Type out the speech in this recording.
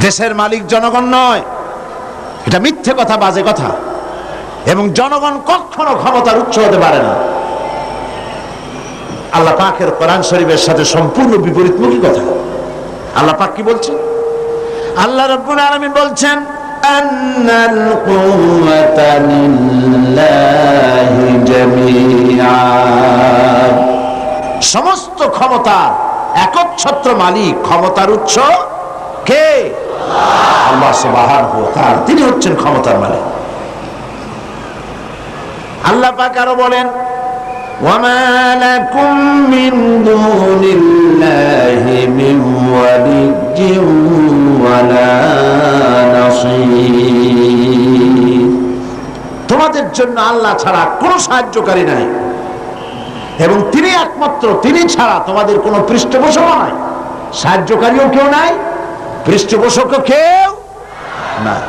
দেশের মালিক জনগণ নয়, এটা মিথ্যে কথা, বাজে কথা। এবং জনগণ কখনো ক্ষমতার উৎস হতে পারে না। আল্লাহ পাকের কোরআন শরীফের সাথে সম্পূর্ণ বিপরীতমুখী কথা। আল্লাহ পাক কি বলছেন? আল্লাহ রাব্বুল আলামিন বলছেন আন্নাল কুওয়াতা লিল্লাহি জামিআ, সমস্ত ক্ষমতা একচ্ছত্র মালিক, ক্ষমতার উৎস কে? আল্লাহ সুবহানাহু ওয়া তাআলা, তিনি হচ্ছেন ক্ষমতার মালিক। আল্লাহ পাক আরো বলেন ওয়ামা লাকুম মিন দুনিল্লাহি মিন ওয়ালিয়্যিন ওয়ালা নাসীর, তোমাদের জন্য আল্লাহ ছাড়া কোনো সাহায্যকারী নাই এবং তিনি একমাত্র, তিনি ছাড়া তোমাদের কোনো পৃষ্ঠপোষক নাই, সাহায্যকারীও কেউ নাই, পৃষ্ঠপোষকও কেউ নাই।